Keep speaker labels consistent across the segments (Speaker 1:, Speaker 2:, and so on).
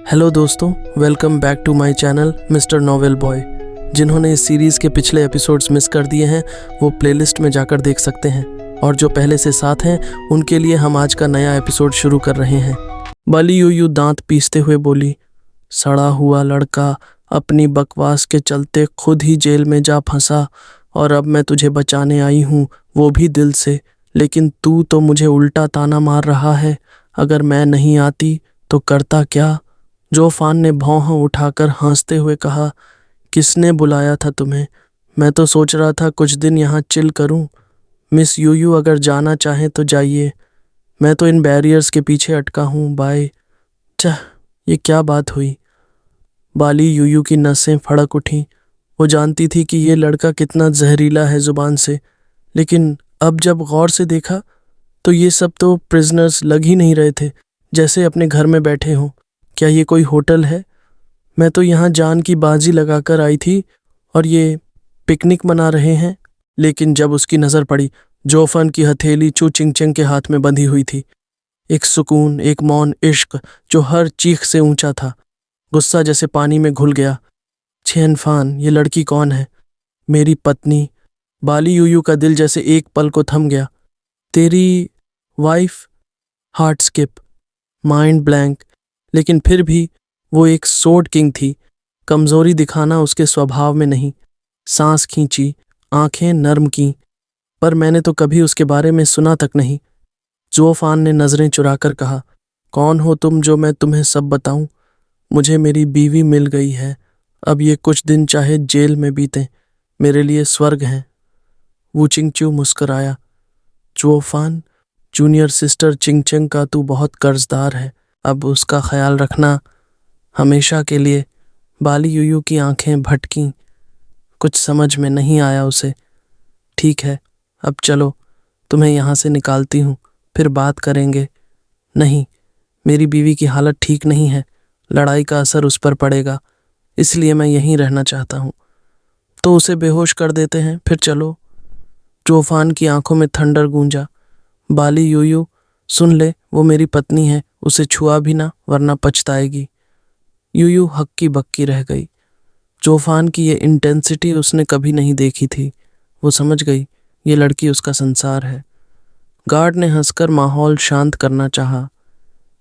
Speaker 1: Hello दोस्तों, welcome back to my channel Mister Novel Boy. जिन्होंने इस सीरीज़ के पिछले एपिसोड्स मिस कर दिए हैं वो प्लेलिस्ट में जाकर देख सकते हैं, और जो पहले से साथ हैं उनके लिए हम आज का नया एपिसोड शुरू कर रहे हैं। बाली यूयू दांत पीसते हुए बोली, सड़ा हुआ लड़का अपनी बकवास के चलते खुद ही जेल में जा फंसा, और अब मैं तुझे बचाने आई हूँ, वो भी दिल से। लेकिन तू तो मुझे उल्टा ताना मार रहा है। अगर मैं नहीं आती तो करता क्या? जोफान ने भौं उठाकर हंसते हुए कहा, किसने बुलाया था तुम्हें? मैं तो सोच रहा था कुछ दिन यहाँ चिल करूं। मिस यूयू अगर जाना चाहें तो जाइए, मैं तो इन बैरियर्स के पीछे अटका हूँ। बाय। चह, ये क्या बात हुई? बाली यूयू की नसें फड़क उठीं। वो जानती थी कि ये लड़का कितना जहरीला है जुबान से, लेकिन अब जब गौर से देखा तो ये सब तो प्रिजनर्स लग ही नहीं रहे थे, जैसे अपने घर में बैठे हों। क्या ये कोई होटल है? मैं तो यहाँ जान की बाजी लगाकर आई थी और ये पिकनिक मना रहे हैं। लेकिन जब उसकी नज़र पड़ी, जोफन की हथेली चू चिंगचंग के हाथ में बंधी हुई थी। एक सुकून, एक मौन इश्क जो हर चीख से ऊंचा था। गुस्सा जैसे पानी में घुल गया। छेनफान, ये लड़की कौन है? मेरी पत्नी। बाली यूयू का दिल जैसे एक पल को थम गया। तेरी wife? Heart skip, mind blank. लेकिन फिर भी वो एक सोर्ड किंग थी। कमजोरी दिखाना उसके स्वभाव में नहीं। सांस खींची, आंखें नर्म की। पर मैंने तो कभी उसके बारे में सुना तक नहीं। जोफान ने नजरें चुराकर कहा, कौन हो तुम जो मैं तुम्हें सब बताऊं? मुझे मेरी बीवी मिल गई है। अब ये कुछ दिन चाहे जेल में बीते, मेरे लिए स्वर्ग हैं। वो चिंगचू मुस्कुराया। जोफान, जूनियर सिस्टर चिंगचंग का तू बहुत कर्जदार है। अब उसका ख्याल रखना, हमेशा के लिए। बाली यूयू की आंखें भटकीं। कुछ समझ में नहीं आया उसे। ठीक है, अब चलो, तुम्हें यहाँ से निकालती हूँ, फिर बात करेंगे। नहीं, मेरी बीवी की हालत ठीक नहीं है। लड़ाई का असर उस पर पड़ेगा, इसलिए मैं यहीं रहना चाहता हूँ। तो उसे बेहोश कर देते हैं, फिर चलो। जोफान की आंखों में थंडर गूंजा। बाली यूयू, सुन ले, वो मेरी पत्नी है, उसे छुआ भी ना, वरना पछताएगी। यूयू हक्की बक्की रह गई। जोफान की ये इंटेंसिटी उसने कभी नहीं देखी थी। वो समझ गई, ये लड़की उसका संसार है। गार्ड ने हंसकर माहौल शांत करना चाहा।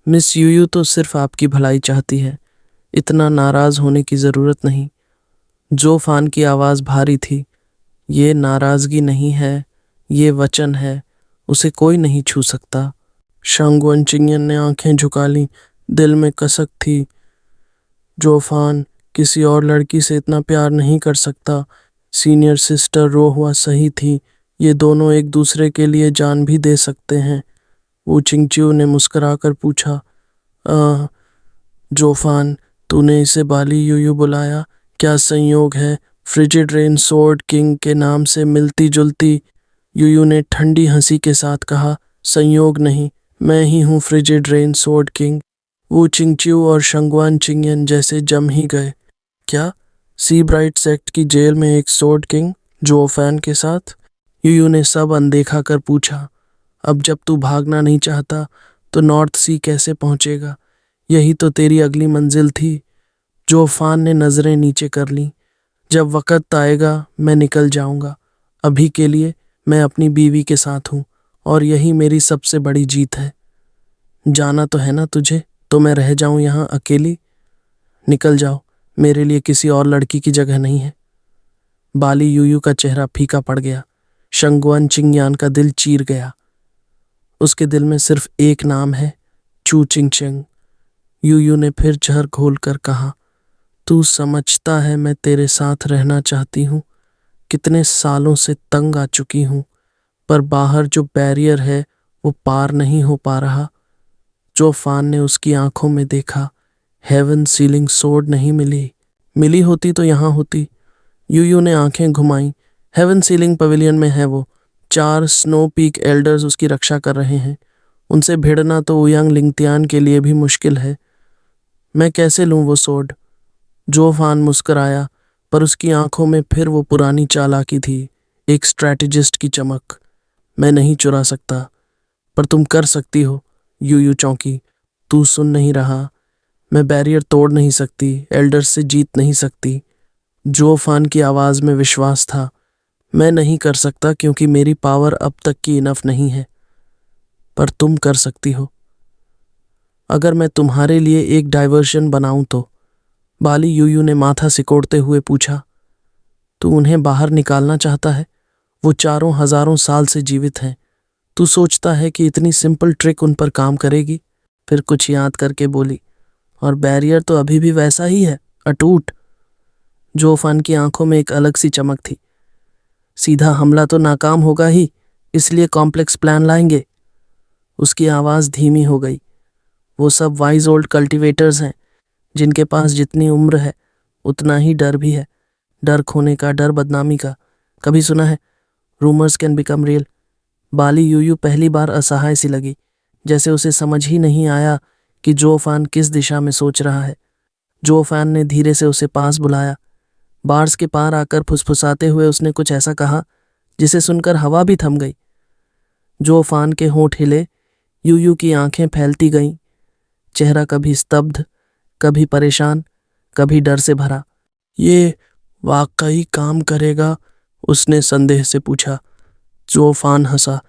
Speaker 1: मिस यूयू तो सिर्फ आपकी भलाई चाहती है, इतना नाराज होने की जरूरत नहीं। जोफान की आवाज भारी थी। ये नाराजगी नहीं है, ये वचन है। उसे कोई नहीं छू सकता। शांगुन चिंगन ने आंखें झुका लीं। दिल में कसक थी। जोफान किसी और लड़की से इतना प्यार नहीं कर सकता। सीनियर सिस्टर रो हुआ सही थी। ये दोनों एक दूसरे के लिए जान भी दे सकते हैं। वो चिंगच्यू ने मुस्कुराकर पूछा, आ, जोफान, तूने इसे बाली यूयू बुलाया? क्या संयोग है? फ्रिजिड रेन सोर्ड किंग के नाम से मिलती जुलती। यूयू ने ठंडी हंसी के साथ कहा, संयोग नहीं, मैं ही हूँ फ्रिजिड रेन सोर्ड किंग। वो चिंगच्यू और शंगवान चिंगन जैसे जम ही गए। क्या? सी ब्राइट सेक्ट की जेल में एक सोर्ड किंग जोफान के साथ? यूयू ने सब अनदेखा कर पूछा। अब जब तू भागना नहीं चाहता तो नॉर्थ सी कैसे पहुंचेगा? यही तो तेरी अगली मंजिल थी। जोफान ने नजरें नीचे कर लीं। जब वक्त आएगा मैं निकल जाऊंगा। अभी के लिए मैं अपनी बीवी के साथ हूँ, और यही मेरी सबसे बड़ी जीत है। जाना तो है ना तुझे? तो मैं रह जाऊं यहाँ अकेली? निकल जाओ, मेरे लिए किसी और लड़की की जगह नहीं है। बाली यूयू का चेहरा फीका पड़ गया। शंगुआन चिंगयान का दिल चीर गया। उसके दिल में सिर्फ एक नाम है, चू चिंगचंग। यूयू ने फिर जहर घोल कर कहा, तू समझता है मैं तेरे साथ रहना चाहती हूँ। कितने सालों से तंग आ चुकी हूँ, पर बाहर जो बैरियर है वो पार नहीं हो पा रहा। जोफान ने उसकी आंखों में देखा। हेवन सीलिंग सोर्ड नहीं मिली। मिली होती तो यहाँ होती। यूयू ने आंखें घुमाई। हेवन सीलिंग पवेलियन में है वो। 4 स्नो पीक एल्डर्स उसकी रक्षा कर रहे हैं। उनसे भिड़ना तो उयांग लिंगतियान के लिए भी मुश्किल है। मैं कैसे लूँ वो सोर्ड? जोफान मुस्कुराया, पर उसकी आंखों में फिर वो पुरानी चालाकी थी, एक स्ट्रैटेजिस्ट की चमक। मैं नहीं चुरा सकता, पर तुम कर सकती हो। यूयू चौंकी। तू सुन नहीं रहा? मैं बैरियर तोड़ नहीं सकती, एल्डर्स से जीत नहीं सकती। जो फान की आवाज़ में विश्वास था। मैं नहीं कर सकता क्योंकि मेरी पावर अब तक की इनफ नहीं है। पर तुम कर सकती हो। अगर मैं तुम्हारे लिए एक डाइवर्शन बनाऊं तो। बाली यूयू ने माथा सिकोड़ते हुए पूछा। तू उन्हें बाहर निकालना चाहता है? वो चारों हजारों साल से जीवित हैं। तू सोचता है कि इतनी सिंपल ट्रिक उन पर काम करेगी? फिर कुछ याद करके बोली, और बैरियर तो अभी भी वैसा ही है, अटूट। जोफान की आंखों में एक अलग सी चमक थी। सीधा हमला तो नाकाम होगा ही, इसलिए कॉम्प्लेक्स प्लान लाएंगे। उसकी आवाज़ धीमी हो गई। वो सब वाइज ओल्ड कल्टिवेटर्स हैं, जिनके पास जितनी उम्र है उतना ही डर भी है। डर खोने का, डर बदनामी का। कभी सुना है, रूमर्स कैन बिकम रियल। बाली यूयू पहली बार असहाय सी लगी, जैसे उसे समझ ही नहीं आया कि जोफान किस दिशा में सोच रहा है। जोफान ने धीरे से उसे पास बुलाया। बार्स के पार आकर फुसफुसाते हुए उसने कुछ ऐसा कहा जिसे सुनकर हवा भी थम गई। जोफान के होंठ हिले, यूयू की आंखें फैलती गईं। चेहरा कभी स्तब्ध, कभी परेशान, कभी डर से भरा। ये वाकई काम करेगा? उसने संदेह से पूछा। जोफान हंसा।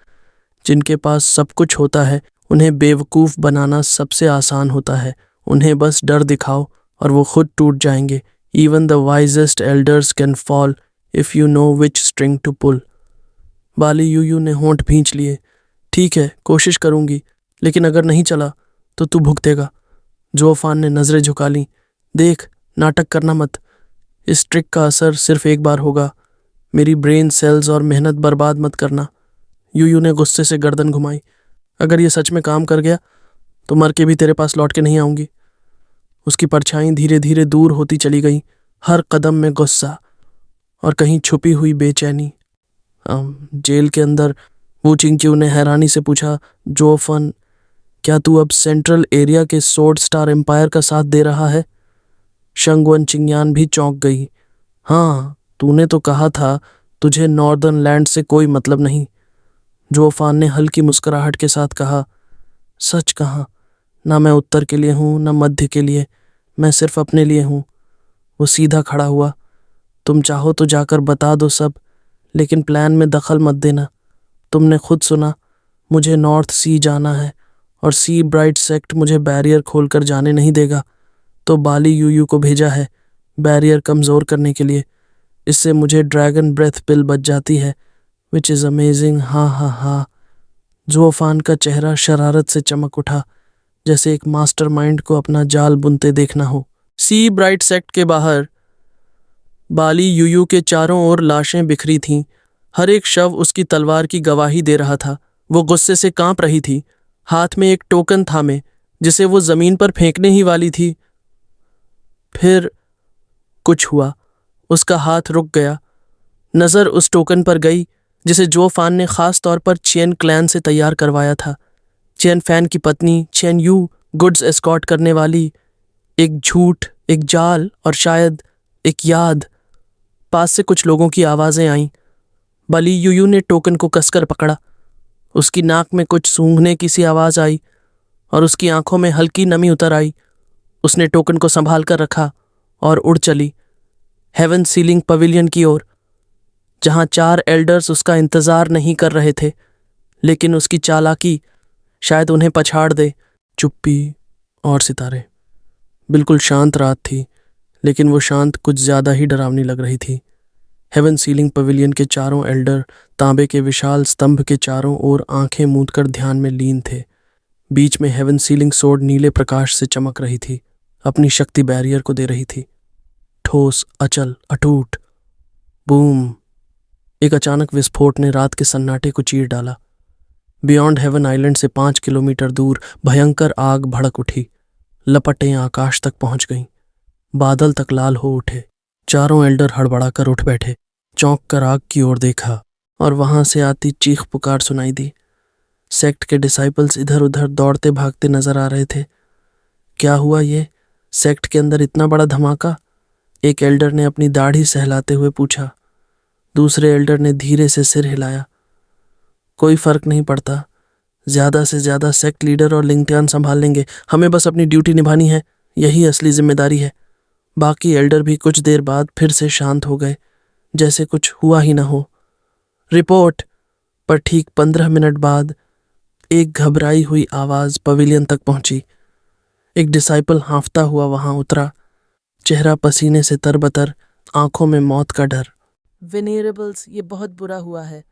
Speaker 1: जिनके पास सब कुछ होता है उन्हें बेवकूफ़ बनाना सबसे आसान होता है। उन्हें बस डर दिखाओ और वो खुद टूट जाएंगे। Even the wisest elders can fall if you know which string to pull. बाली यूयू ने होंठ भींच लिए। ठीक है, कोशिश करूंगी, लेकिन अगर नहीं चला तो तू भुगतेगा। जोफान ने नज़रें झुका लीं। देख, नाटक करना मत। इस ट्रिक का असर सिर्फ एक बार होगा। मेरी ब्रेन सेल्स और मेहनत बर्बाद मत करना। यूयू ने गुस्से से गर्दन घुमाई। अगर ये सच में काम कर गया तो मर के भी तेरे पास लौट के नहीं आऊंगी। उसकी परछाई धीरे धीरे दूर होती चली गई, हर कदम में गुस्सा और कहीं छुपी हुई बेचैनी। जेल के अंदर वू चिंगच्यू ने हैरानी से पूछा, जोफन, क्या तू अब सेंट्रल एरिया के सोर्ड स्टार एम्पायर का साथ दे रहा है? शंगवन चिंगयान भी चौंक गई। हाँ, तूने तो कहा था तुझे नॉर्दर्न लैंड से कोई मतलब नहीं। जोफान ने हल्की मुस्कुराहट के साथ कहा। सच कहा, ना मैं उत्तर के लिए हूँ ना मध्य के लिए, मैं सिर्फ अपने लिए हूँ। वो सीधा खड़ा हुआ। तुम चाहो तो जाकर बता दो सब, लेकिन प्लान में दखल मत देना। तुमने खुद सुना, मुझे नॉर्थ सी जाना है और सी ब्राइट सेक्ट मुझे बैरियर खोलकर जाने नहीं देगा। तो बाली यूयू को भेजा है बैरियर कमज़ोर करने के लिए। इससे मुझे ड्रैगन ब्रेथ पिल बच जाती है, विच इज़ अमेजिंग। हाँ हाँ हाँ। जोफान का चेहरा शरारत से चमक उठा, जैसे एक मास्टरमाइंड को अपना जाल बुनते देखना हो। सी ब्राइट सेक्ट के बाहर बाली यूयू के चारों ओर लाशें बिखरी थीं। हर एक शव उसकी तलवार की गवाही दे रहा था। वो गुस्से से कांप रही थी, हाथ में एक टोकन थामे, जिसे वो जमीन पर फेंकने ही वाली थी। फिर कुछ हुआ। उसका हाथ रुक गया। नज़र उस टोकन पर गई जिसे जोफान ने खास तौर पर चेन क्लैन से तैयार करवाया था। चेन फैन की पत्नी, चेन यू, गुड्स एस्कॉर्ट करने वाली। एक झूठ, एक जाल और शायद एक याद। पास से कुछ लोगों की आवाज़ें आईं। बाली यूयू ने टोकन को कसकर पकड़ा। उसकी नाक में कुछ सूंघने की सी आवाज़ आई और उसकी आंखों में हल्की नमी उतर आई। उसने टोकन को संभाल कर रखा और उड़ चली हेवन सीलिंग पवेलियन की ओर, जहां 4 एल्डर्स उसका इंतजार नहीं कर रहे थे। लेकिन उसकी चालाकी शायद उन्हें पछाड़ दे। चुप्पी और सितारे। बिल्कुल शांत रात थी, लेकिन वो शांत कुछ ज़्यादा ही डरावनी लग रही थी। हेवन सीलिंग पवेलियन के चारों एल्डर तांबे के विशाल स्तंभ के चारों ओर आंखें मूंदकर ध्यान में लीन थे। बीच में हेवन सीलिंग सोर्ड नीले प्रकाश से चमक रही थी, अपनी शक्ति बैरियर को दे रही थी। ठोस, अचल, अटूट। बूम! एक अचानक विस्फोट ने रात के सन्नाटे को चीर डाला। बियॉन्ड हेवन आइलैंड से 5 किलोमीटर दूर भयंकर आग भड़क उठी। लपटें आकाश तक पहुंच गईं। बादल तक लाल हो उठे। चारों एल्डर हड़बड़ाकर उठ बैठे, चौंक कर आग की ओर देखा और वहां से आती चीख पुकार सुनाई दी। सेक्ट के डिसाइपल्स इधर उधर दौड़ते भागते नजर आ रहे थे। क्या हुआ ये? सेक्ट के अंदर इतना बड़ा धमाका? एक एल्डर ने अपनी दाढ़ी सहलाते हुए पूछा। दूसरे एल्डर ने धीरे से सिर हिलाया। कोई फर्क नहीं पड़ता, ज्यादा से ज्यादा सेक्ट लीडर और लिंगत्यान संभाल लेंगे। हमें बस अपनी ड्यूटी निभानी है, यही असली जिम्मेदारी है। बाकी एल्डर भी कुछ देर बाद फिर से शांत हो गए, जैसे कुछ हुआ ही ना हो। रिपोर्ट। पर ठीक 15 मिनट बाद एक घबराई हुई आवाज पवेलियन तक पहुंची। एक डिसाइपल हांफता हुआ वहां उतरा, चेहरा पसीने से तरबतर, आंखों में मौत का डर। वेनेरेबल्स, ये बहुत बुरा हुआ है।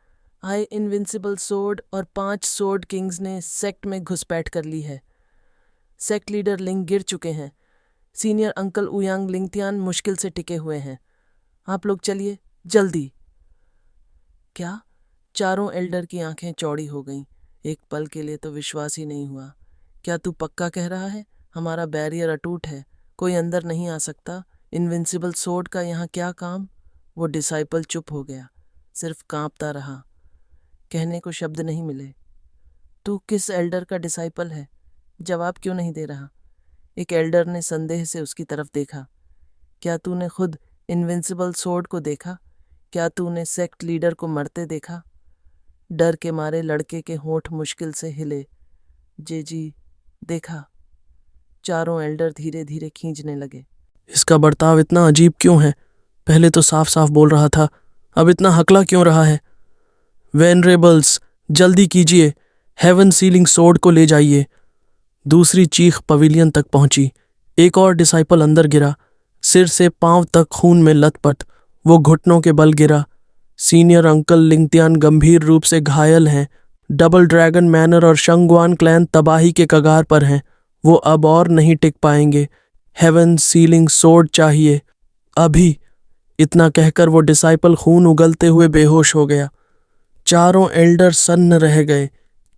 Speaker 1: आई इनविंसिबल सोर्ड और 5 सोर्ड किंग्स ने सेक्ट में घुसपैठ कर ली है। सेक्ट लीडर लिंग गिर चुके हैं। सीनियर अंकल उयांग लिंगतियान मुश्किल से टिके हुए हैं। आप लोग चलिए, जल्दी। क्या? चारों एल्डर की आंखें चौड़ी हो गईं। एक पल के लिए तो विश्वास ही नहीं हुआ। क्या तू पक्का कह रहा है? हमारा बैरियर अटूट है, कोई अंदर नहीं आ सकता। इनविंसिबल सोर्ड का यहाँ क्या काम? वो डिसाइपल चुप हो गया, सिर्फ कांपता रहा। कहने को शब्द नहीं मिले। तू किस एल्डर का डिसाइपल है? जवाब क्यों नहीं दे रहा? एक एल्डर ने संदेह से उसकी तरफ देखा। क्या तूने खुद इनविंसिबल सोर्ड को देखा? क्या तूने सेक्ट लीडर को मरते देखा? डर के मारे लड़के के होंठ मुश्किल से हिले। जी, देखा। चारों एल्डर धीरे धीरे खींचने लगे। इसका बर्ताव इतना अजीब क्यों है? पहले तो साफ साफ बोल रहा था, अब इतना हकला क्यों रहा है? वेनरेबल्स, जल्दी कीजिए, हेवन सीलिंग सोर्ड को ले जाइए। दूसरी चीख पवेलियन तक पहुंची। एक और डिसाइपल अंदर गिरा, सिर से पांव तक खून में लथपथ। वो घुटनों के बल गिरा। सीनियर अंकल लिंगतियान गंभीर रूप से घायल हैं। डबल ड्रैगन मैनर और शंगवान क्लैन तबाही के कगार पर हैं। वो अब और नहीं टिक पाएंगे। हेवन सीलिंग सोर्ड चाहिए, अभी। इतना कहकर वो डिसाइपल खून उगलते हुए बेहोश हो गया। चारों एल्डर सन्न रह गए।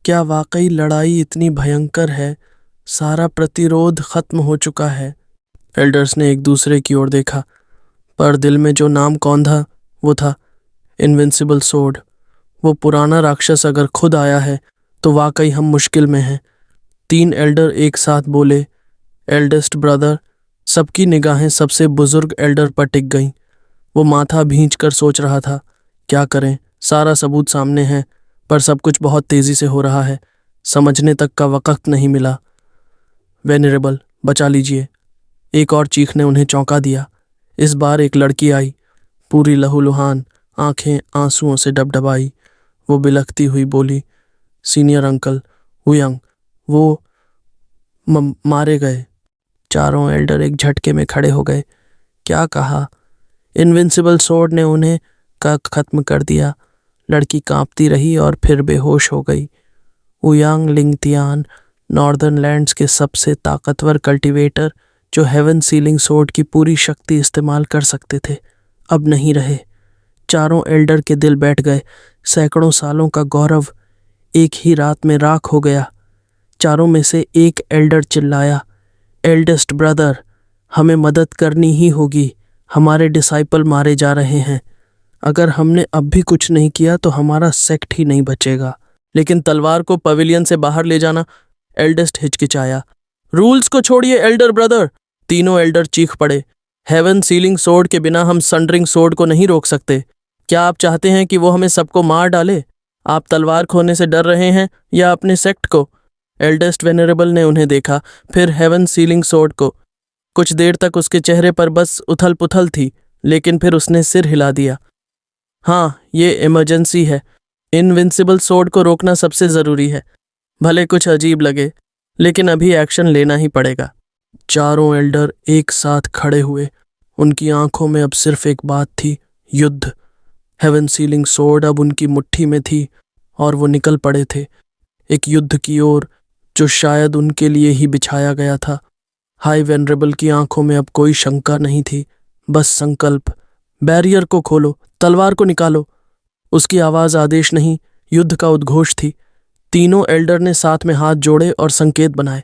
Speaker 1: क्या वाकई लड़ाई इतनी भयंकर है? सारा प्रतिरोध खत्म हो चुका है। एल्डर्स ने एक दूसरे की ओर देखा, पर दिल में जो नाम कौंधा वो था इनविंसिबल सोर्ड। वो पुराना राक्षस अगर खुद आया है तो वाकई हम मुश्किल में हैं। 3 एल्डर एक साथ बोले, एल्डेस्ट ब्रदर। सबकी निगाहें सबसे बुजुर्ग एल्डर पर टिक गईं। वो माथा भींच कर सोच रहा था, क्या करें? सारा सबूत सामने है, पर सब कुछ बहुत तेजी से हो रहा है। समझने तक का वक्त नहीं मिला। वेनरेबल, बचा लीजिए। एक और चीख ने उन्हें चौंका दिया। इस बार एक लड़की आई, पूरी लहूलुहान, आंखें आंसुओं से डबडबाई। वो बिलखती हुई बोली, सीनियर अंकल हुयांग, वो मारे गए। चारों एल्डर एक झटके में खड़े हो गए। क्या कहा? इनविंसिबल सोर्ड ने उन्हें खत्म कर दिया। लड़की कांपती रही और फिर बेहोश हो गई। उयांग लिंगतियान नॉर्दर्न लैंड्स के सबसे ताकतवर कल्टीवेटर, जो हेवन सीलिंग सोर्ड की पूरी शक्ति इस्तेमाल कर सकते थे, अब नहीं रहे। चारों एल्डर के दिल बैठ गए। सैकड़ों सालों का गौरव एक ही रात में राख हो गया। चारों में से एक एल्डर चिल्लाया, एल्डेस्ट ब्रदर, हमें मदद करनी ही होगी। हमारे डिसाइपल मारे जा रहे हैं। अगर हमने अब भी कुछ नहीं किया तो हमारा सेक्ट ही नहीं बचेगा। लेकिन तलवार को पवेलियन से बाहर ले जाना, एल्डेस्ट हिचकिचाया। रूल्स को छोड़िए एल्डर ब्रदर। तीनों एल्डर चीख पड़े। हेवन सीलिंग सोर्ड के बिना हम सनडरिंग सोर्ड को नहीं रोक सकते। क्या आप चाहते हैं कि वो हमें सबको मार डाले? आप तलवार खोने से डर रहे हैं या अपने सेक्ट को? एल्डेस्ट वेनरेबल ने उन्हें देखा, फिर हेवन सीलिंग सोर्ड को। कुछ देर तक उसके चेहरे पर बस उथल पुथल थी, लेकिन फिर उसने सिर हिला दिया। हाँ, ये इमरजेंसी है। इनविंसिबल सोर्ड को रोकना सबसे ज़रूरी है। भले कुछ अजीब लगे, लेकिन अभी एक्शन लेना ही पड़ेगा। चारों एल्डर एक साथ खड़े हुए। उनकी आंखों में अब सिर्फ एक बात थी, युद्ध। हेवन सीलिंग सोर्ड अब उनकी मुट्ठी में थी और वो निकल पड़े थे, एक युद्ध की ओर जो शायद उनके लिए ही बिछाया गया था। हाई वेनरेबल की आंखों में अब कोई शंका नहीं थी, बस संकल्प। बैरियर को खोलो, तलवार को निकालो। उसकी आवाज़ आदेश नहीं, युद्ध का उद्घोष थी। तीनों एल्डर ने साथ में हाथ जोड़े और संकेत बनाए।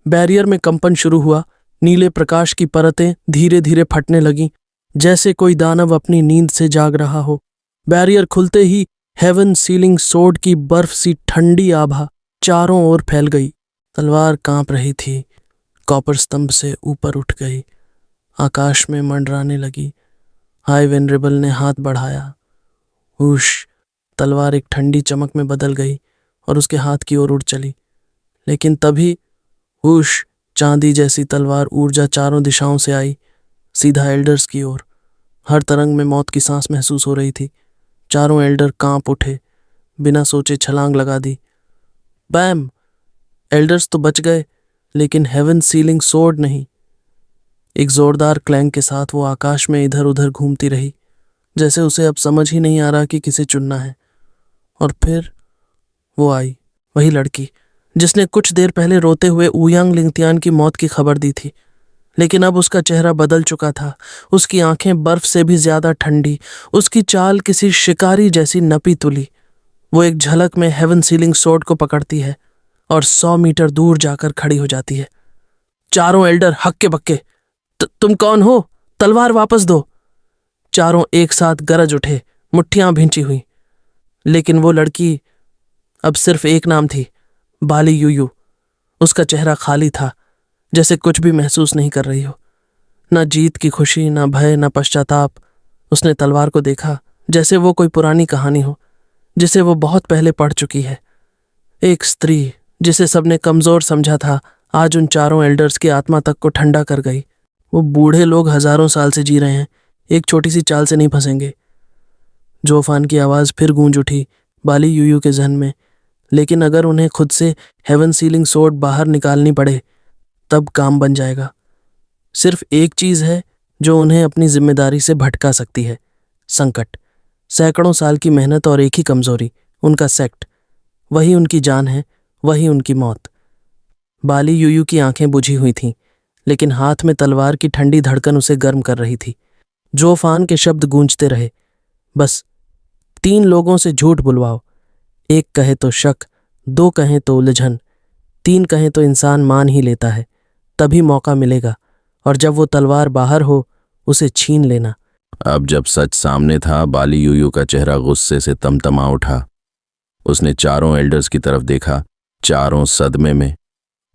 Speaker 1: बैरियर में कंपन शुरू हुआ। नीले प्रकाश की परतें धीरे धीरे फटने लगीं, जैसे कोई दानव अपनी नींद से जाग रहा हो। बैरियर खुलते ही हेवन सीलिंग सोर्ड की बर्फ सी ठंडी आभा चारों ओर फैल गई। तलवार कांप रही थी, कॉपर स्तंभ से ऊपर उठ गई, आकाश में मंडराने लगी। हाई वेनरेबल ने हाथ बढ़ाया। हुश! तलवार एक ठंडी चमक में बदल गई और उसके हाथ की ओर उड़ चली। लेकिन तभी हुश! चांदी जैसी तलवार ऊर्जा चारों दिशाओं से आई, सीधा एल्डर्स की ओर। हर तरंग में मौत की सांस महसूस हो रही थी। चारों एल्डर कांप उठे, बिना सोचे छलांग लगा दी। बैम! एल्डर्स तो बच गए, लेकिन हेवन सीलिंग सोर्ड नहीं। एक जोरदार क्लैंग के साथ वो आकाश में इधर उधर घूमती रही, जैसे उसे अब समझ ही नहीं आ रहा कि किसे चुनना है। और फिर वो आई, वही लड़की जिसने कुछ देर पहले रोते हुए ऊयांग लिंगतियान की मौत की खबर दी थी। लेकिन अब उसका चेहरा बदल चुका था। उसकी आंखें बर्फ से भी ज्यादा ठंडी, उसकी चाल किसी शिकारी जैसी नपी तुली। वो एक झलक में हेवन सीलिंग सोर्ड को पकड़ती है और 100 मीटर दूर जाकर खड़ी हो जाती है। चारों एल्डर हक्के बक्के, तुम कौन हो? तलवार वापस दो! चारों एक साथ गरज उठे, मुट्ठियां भींची हुई। लेकिन वो लड़की अब सिर्फ एक नाम थी, बाली यूयू। उसका चेहरा खाली था, जैसे कुछ भी महसूस नहीं कर रही हो। न जीत की खुशी, न भय, न पश्चाताप। उसने तलवार को देखा जैसे वो कोई पुरानी कहानी हो, जिसे वो बहुत पहले पढ़ चुकी है। एक स्त्री जिसे सबने कमजोर समझा था, आज उन चारों एल्डर्स की आत्मा तक को ठंडा कर गई। वो बूढ़े लोग हजारों साल से जी रहे हैं, एक छोटी सी चाल से नहीं फंसेंगे। जोफान की आवाज फिर गूंज उठी बाली यूयू के जहन में। लेकिन अगर उन्हें खुद से हेवन सीलिंग सोर्ड बाहर निकालनी पड़े, तब काम बन जाएगा। सिर्फ एक चीज है जो उन्हें अपनी जिम्मेदारी से भटका सकती है, संकट। सैकड़ों साल की मेहनत और एक ही कमजोरी, उनका सेक्ट। वही उनकी जान है, वही उनकी मौत। बाली यूयू की आंखें बुझी हुई थीं, लेकिन हाथ में तलवार की ठंडी धड़कन उसे गर्म कर रही थी। जोफान के शब्द गूंजते रहे, बस 3 लोगों से झूठ बुलवाओ। 1 कहे तो शक, 2 कहें तो उलझन, 3 कहें तो इंसान मान ही लेता है। तभी मौका मिलेगा, और जब वो तलवार बाहर हो, उसे छीन लेना।
Speaker 2: अब जब सच सामने था, बाली यूयू का चेहरा गुस्से से तमतमा उठा। उसने चारों एल्डर्स की तरफ देखा, चारों सदमे में।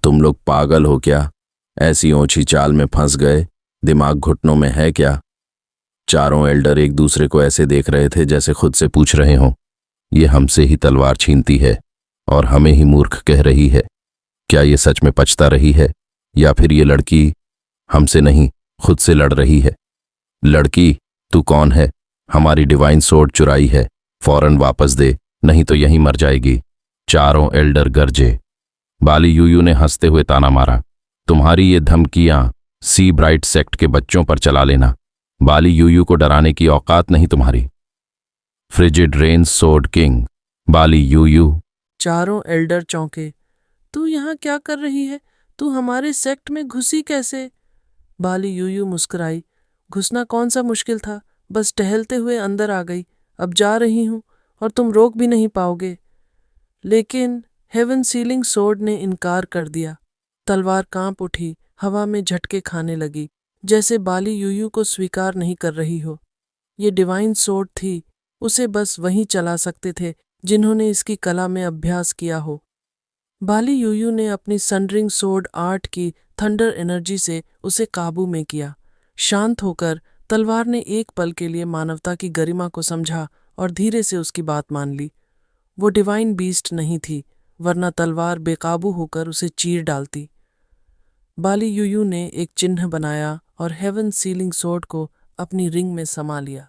Speaker 2: तुम लोग पागल हो क्या? ऐसी ऊंची चाल में फंस गए? दिमाग घुटनों में है क्या? चारों एल्डर एक दूसरे को ऐसे देख रहे थे जैसे खुद से पूछ रहे हों, ये हमसे ही तलवार छीनती है और हमें ही मूर्ख कह रही है। क्या ये सच में पछता रही है, या फिर ये लड़की हमसे नहीं, खुद से लड़ रही है? लड़की, तू कौन है? हमारी डिवाइन सोर्ड चुराई है, फौरन वापस दे, नहीं तो यहीं मर जाएगी। चारों एल्डर गरजे। बाली यूयू ने हंसते हुए ताना मारा, तुम्हारी ये धमकियां सी ब्राइट सेक्ट के बच्चों पर चला लेना। बाली यूयू को डराने की औकात नहीं तुम्हारी। फ्रिजिड रेन सोर्ड किंग, बाली यूयू।
Speaker 1: चारों एल्डर चौंके। तू यहाँ क्या कर रही है? तू हमारे सेक्ट में घुसी कैसे? बाली यूयू मुस्कुराई। घुसना कौन सा मुश्किल था, बस टहलते हुए अंदर आ गई। अब जा रही हूँ और तुम रोक भी नहीं पाओगे। लेकिन हेवन सीलिंग सोर्ड ने इनकार कर दिया। तलवार कांप उठी, हवा में झटके खाने लगी, जैसे बाली यूयू को स्वीकार नहीं कर रही हो। ये डिवाइन सोर्ड थी, उसे बस वही चला सकते थे जिन्होंने इसकी कला में अभ्यास किया हो। बाली यूयू ने अपनी सनरिंग सोर्ड आर्ट की थंडर एनर्जी से उसे काबू में किया। शांत होकर तलवार ने एक पल के लिए मानवता की गरिमा को समझा और धीरे से उसकी बात मान ली। वो डिवाइन बीस्ट नहीं थी, वरना तलवार बेकाबू होकर उसे चीर डालती। बाली यूयू ने एक चिन्ह बनाया और हेवन सीलिंग सोर्ड को अपनी रिंग में समा लिया।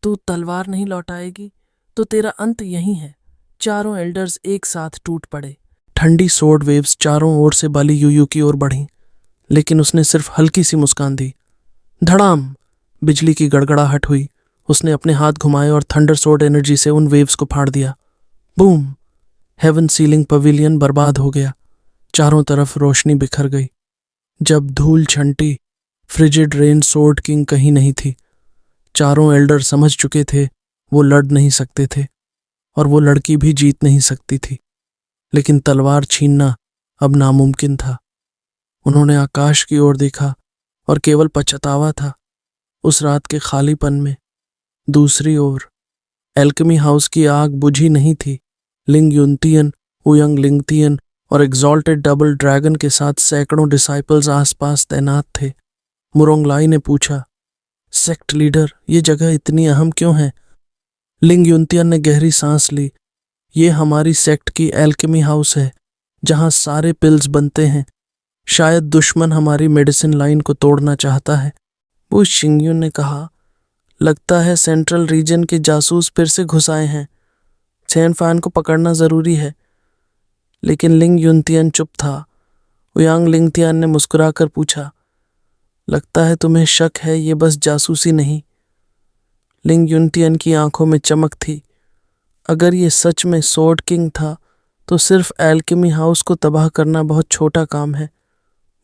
Speaker 1: तू तलवार नहीं लौटाएगी तो तेरा अंत यही है। चारों एल्डर्स एक साथ टूट पड़े। ठंडी सोर्ड वेव्स चारों ओर से बाली यूयू की ओर बढ़ीं, लेकिन उसने सिर्फ हल्की सी मुस्कान दी। धड़ाम! बिजली की गड़गड़ाहट हुई। उसने अपने हाथ घुमाए और थंडर सोर्ड एनर्जी से उन वेव्स को फाड़ दिया। बूम! हेवन सीलिंग पवेलियन बर्बाद हो गया। चारों तरफ रोशनी बिखर गई। जब धूल छंटी, फ्रिजिड रेन सोर्ड किंग कहीं नहीं थी। चारों एल्डर समझ चुके थे वो लड़ नहीं सकते थे, और वो लड़की भी जीत नहीं सकती थी। लेकिन तलवार छीनना अब नामुमकिन था। उन्होंने आकाश की ओर देखा और केवल पछतावा था उस रात के खालीपन में। दूसरी ओर एल्केमी हाउस की आग बुझी नहीं थी। लिंग युनतियन, उयंग लिंगतियन और एग्जॉल्टेड डबल ड्रैगन के साथ सैकड़ों डिसाइपल्स आसपास तैनात थे। मुरोंगलाई ने पूछा, सेक्ट लीडर, ये जगह इतनी अहम क्यों है? लिंग युनतियन ने गहरी सांस ली। ये हमारी सेक्ट की एल्केमी हाउस है, जहां सारे पिल्स बनते हैं। शायद दुश्मन हमारी मेडिसिन लाइन को तोड़ना चाहता है। वो शिंगयू ने कहा। लगता है सेंट्रल रीजन के जासूस फिर से घुस आए हैं। चैन फान को पकड़ना जरूरी है। लेकिन लिंग युनतियन चुप था। उयांग लिंगतियान ने मुस्कुराकर पूछा, लगता है तुम्हें शक है ये बस जासूसी नहीं। लिंग युनतियन की आंखों में चमक थी। अगर ये सच में सोर्ड किंग था तो सिर्फ एल्केमी हाउस को तबाह करना बहुत छोटा काम है।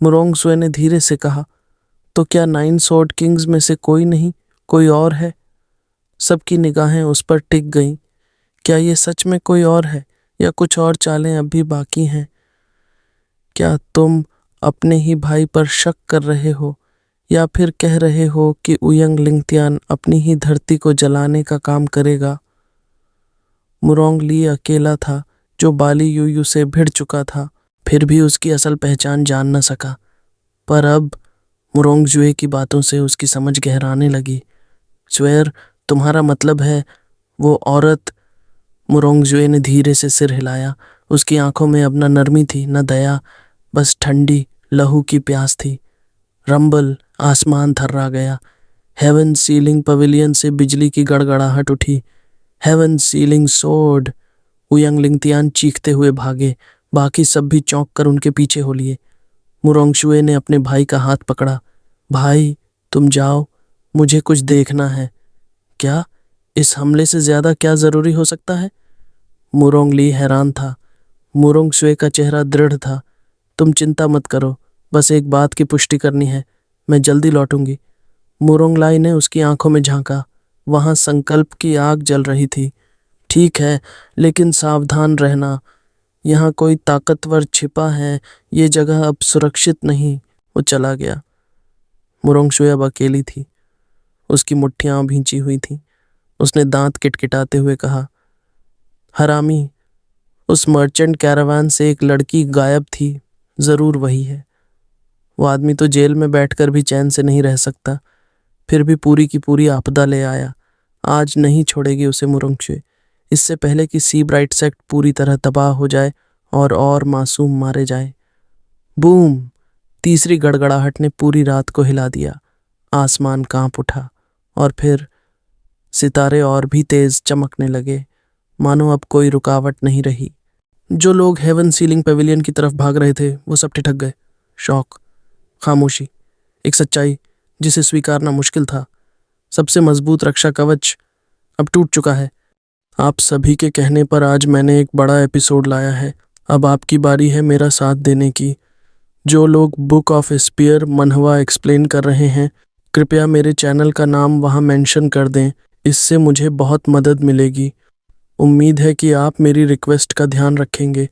Speaker 1: मुरोंगजुए ने धीरे से कहा, तो क्या 9 सोर्ड किंग्स में से कोई नहीं, कोई और है? सबकी निगाहें उस पर टिक गईं। क्या ये सच में कोई और है या कुछ और चालें अब भी बाकी हैं? क्या तुम अपने ही भाई पर शक कर रहे हो या फिर कह रहे हो कि उयंग लिंगतियान अपनी ही धरती को जलाने का काम करेगा? मुरोंग ली अकेला था जो बाली यूयू से भिड़ चुका था, फिर भी उसकी असल पहचान जान न सका। पर अब मुरोंगजुए की बातों से उसकी समझ गहराने लगी। स्वेर, तुम्हारा मतलब है वो औरत? मुरोंगजुए ने धीरे से सिर हिलाया। उसकी आंखों में अब न नरमी थी न दया, बस ठंडी लहू की प्यास थी। रंबल, आसमान थर्रा गया। हेवन सीलिंग पवेलियन से बिजली की गड़गड़ाहट उठी। Heaven sealing sword! Ouyang Lingtian चीखते हुए भागे। बाकी सब भी चौंक कर उनके पीछे हो लिए। मुरोंगशुए ने अपने भाई का हाथ पकड़ा। भाई, तुम जाओ, मुझे कुछ देखना है। क्या? इस हमले से ज्यादा क्या जरूरी हो सकता है? मुरोंग ली हैरान था। मुरोंगशुए का चेहरा दृढ़ था। तुम चिंता मत करो, बस एक बात की पुष्टि करनी है। मैं जल्दी लौटूंगी। मुरोंगलाई ने उसकी आंखों में झांका। वहां संकल्प की आग जल रही थी। ठीक है, लेकिन सावधान रहना। यहाँ कोई ताकतवर छिपा है। ये जगह अब सुरक्षित नहीं। वो चला गया। मुरोंगशुए अब अकेली थी। उसकी मुट्ठियां भींची हुई थीं। उसने दांत किटकिटाते हुए कहा, हरामी, उस मर्चेंट कैरावान से एक लड़की गायब थी। जरूर वही है। वो आदमी तो जेल में बैठकर भी चैन से नहीं रह सकता, फिर भी पूरी की पूरी आपदा ले आया। आज नहीं छोड़ेगी उसे मुरोंगशुए, इससे पहले कि सी ब्राइट सेक्ट पूरी तरह तबाह हो जाए और मासूम मारे जाए। बूम! तीसरी गड़गड़ाहट ने पूरी रात को हिला दिया। आसमान कांप उठा और फिर सितारे और भी तेज चमकने लगे, मानो अब कोई रुकावट नहीं रही। जो लोग हेवन सीलिंग पेविलियन की तरफ भाग रहे थे वो सब ठिठक गए। शौक, खामोशी, एक सच्चाई जिसे स्वीकारना मुश्किल था। सबसे मजबूत रक्षा कवच अब टूट चुका है। आप सभी के कहने पर आज मैंने एक बड़ा एपिसोड लाया है। अब आपकी बारी है मेरा साथ देने की। जो लोग बुक ऑफ स्पीयर मनहवा एक्सप्लेन कर रहे हैं, कृपया मेरे चैनल का नाम वहां मेंशन कर दें। इससे मुझे बहुत मदद मिलेगी। उम्मीद है कि आप मेरी रिक्वेस्ट का ध्यान रखेंगे।